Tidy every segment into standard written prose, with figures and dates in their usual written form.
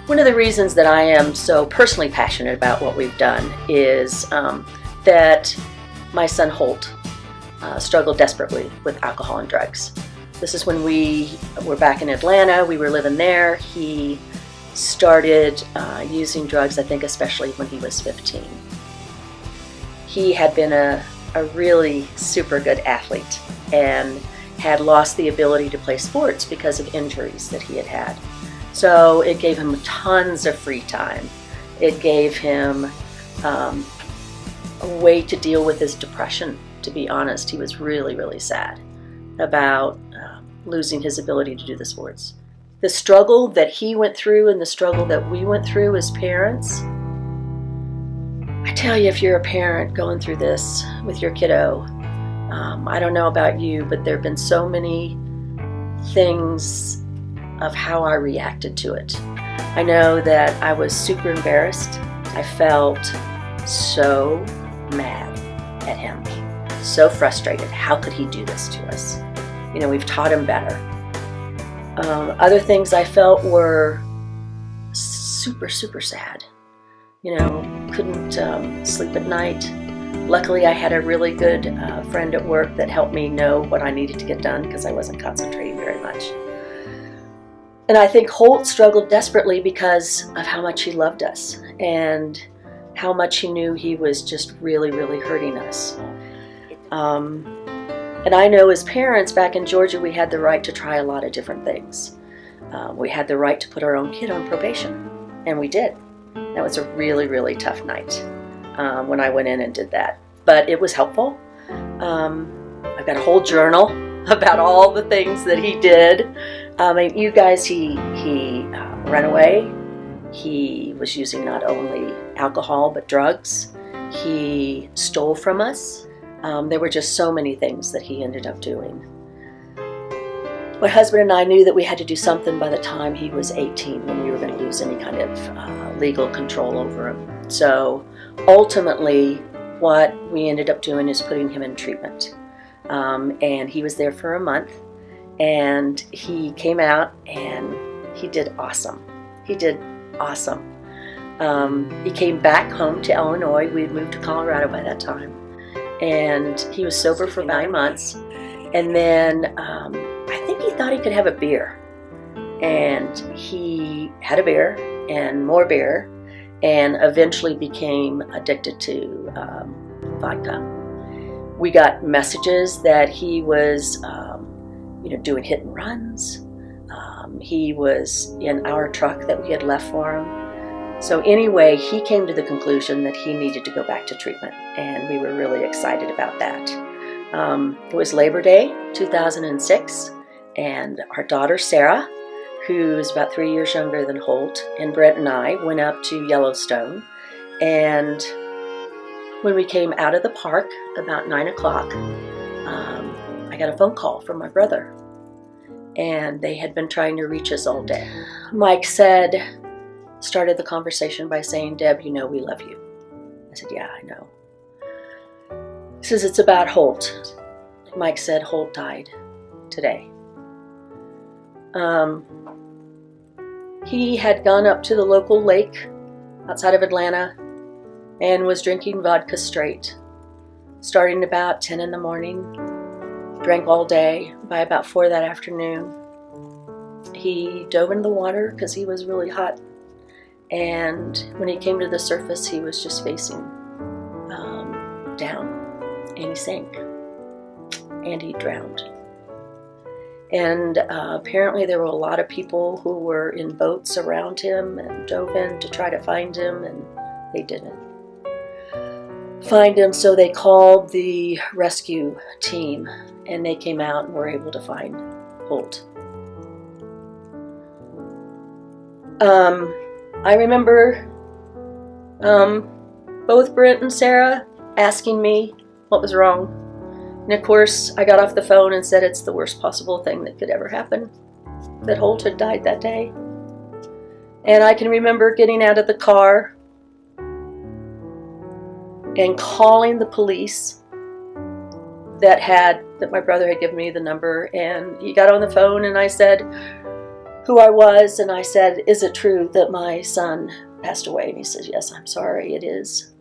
One of the reasons that I am so personally passionate about what we've done is that my son Holt struggled desperately with alcohol and drugs. This is when we were back in Atlanta. We were living there. He started using drugs, I think especially when he was 15. He had been a really super good athlete and had lost the ability to play sports because of injuries that he had had. So it gave him tons of free time. It gave him a way to deal with his depression, to be honest. He was really, really sad about losing his ability to do the sports. The struggle that he went through and the struggle that we went through as parents, I tell you, if you're a parent going through this with your kiddo, I don't know about you, but there have been so many things of how I reacted to it. I know that I was super embarrassed. I felt so mad at him, so frustrated. How could he do this to us? You know, we've taught him better. Other things I felt were super, super sad. You know, couldn't sleep at night. Luckily, I had a really good friend at work that helped me know what I needed to get done because I wasn't concentrating very much. And I think Holt struggled desperately because of how much he loved us and how much he knew he was just really, really hurting us. And I know as parents back in Georgia, we had the right to try a lot of different things. We had the right to put our own kid on probation, and we did. That was a really, really tough night when I went in and did that. But it was helpful. I've got a whole journal about all the things that he did. You guys, he ran away. He was using not only alcohol but drugs. He stole from us. There were just so many things that he ended up doing. My husband and I knew that we had to do something by the time he was 18 when we were going to lose any kind of legal control over him. So ultimately, what we ended up doing is putting him in treatment. And he was there for a month. And he came out and he did awesome. He did awesome. He came back home to Illinois. We had moved to Colorado by that time. And he was sober for 9 months. And then I think he thought he could have a beer. And he had a beer and more beer and eventually became addicted to vodka. We got messages that he was doing hit and runs. He was in our truck that we had left for him. So anyway, he came to the conclusion that he needed to go back to treatment, and we were really excited about that. It was Labor Day 2006, and our daughter Sarah, who is about 3 years younger than Holt, and Brent and I went up to Yellowstone. And when we came out of the park about 9 o'clock, I got a phone call from my brother, and they had been trying to reach us all day. Mike started the conversation by saying, "Deb, you know we love you." I said, "Yeah, I know." He says, "It's about Holt." Mike said, "Holt died today." He had gone up to the local lake outside of Atlanta and was drinking vodka straight, starting about 10 in the morning. Drank all day. By about 4 that afternoon, he dove into the water because he was really hot. And when he came to the surface, he was just facing down, and he sank, and he drowned. And apparently there were a lot of people who were in boats around him and dove in to try to find him, and they didn't find him. So they called the rescue team, and they came out and were able to find Holt. I remember both Brent and Sarah asking me what was wrong. And of course, I got off the phone and said it's the worst possible thing that could ever happen, that Holt had died that day. And I can remember getting out of the car and calling the police that my brother had given me the number. And he got on the phone and I said, who I was, and I said, "Is it true that my son passed away?" And he says, "Yes, I'm sorry, it is."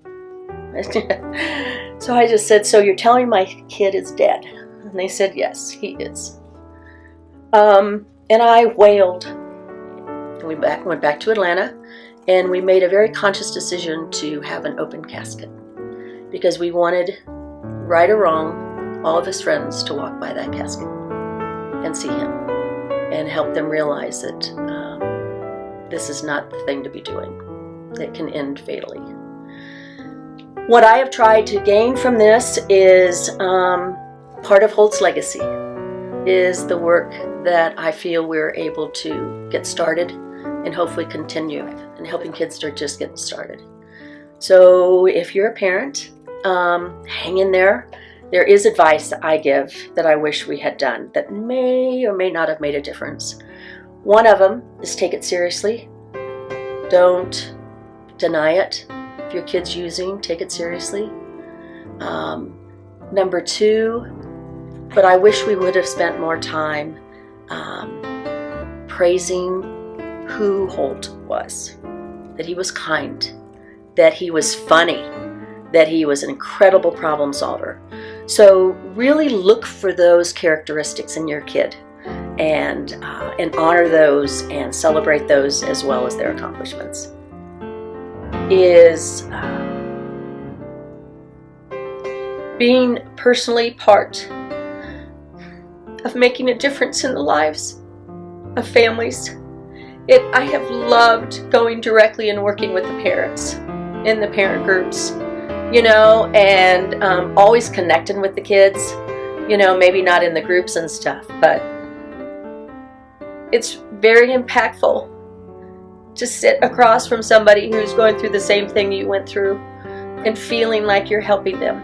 So I just said, "So you're telling my kid is dead?" And they said, "Yes, he is." And I wailed. We went back to Atlanta, and we made a very conscious decision to have an open casket because we wanted, right or wrong, all of his friends to walk by that casket and see him and help them realize that this is not the thing to be doing. It can end fatally. What I have tried to gain from this is part of Holt's legacy is the work that I feel we're able to get started and hopefully continue in helping kids that are just getting started. So if you're a parent, hang in there. There is advice that I give that I wish we had done that may or may not have made a difference. One of them is take it seriously. Don't deny it. If your kid's using, take it seriously. Number two, but I wish we would have spent more time praising who Holt was. That he was kind, that he was funny, that he was an incredible problem solver. So really look for those characteristics in your kid and honor those and celebrate those as well as their accomplishments. Is being personally part of making a difference in the lives of families. I have loved going directly and working with the parents in the parent groups, and always connecting with the kids, maybe not in the groups and stuff, but it's very impactful to sit across from somebody who's going through the same thing you went through and feeling like you're helping them.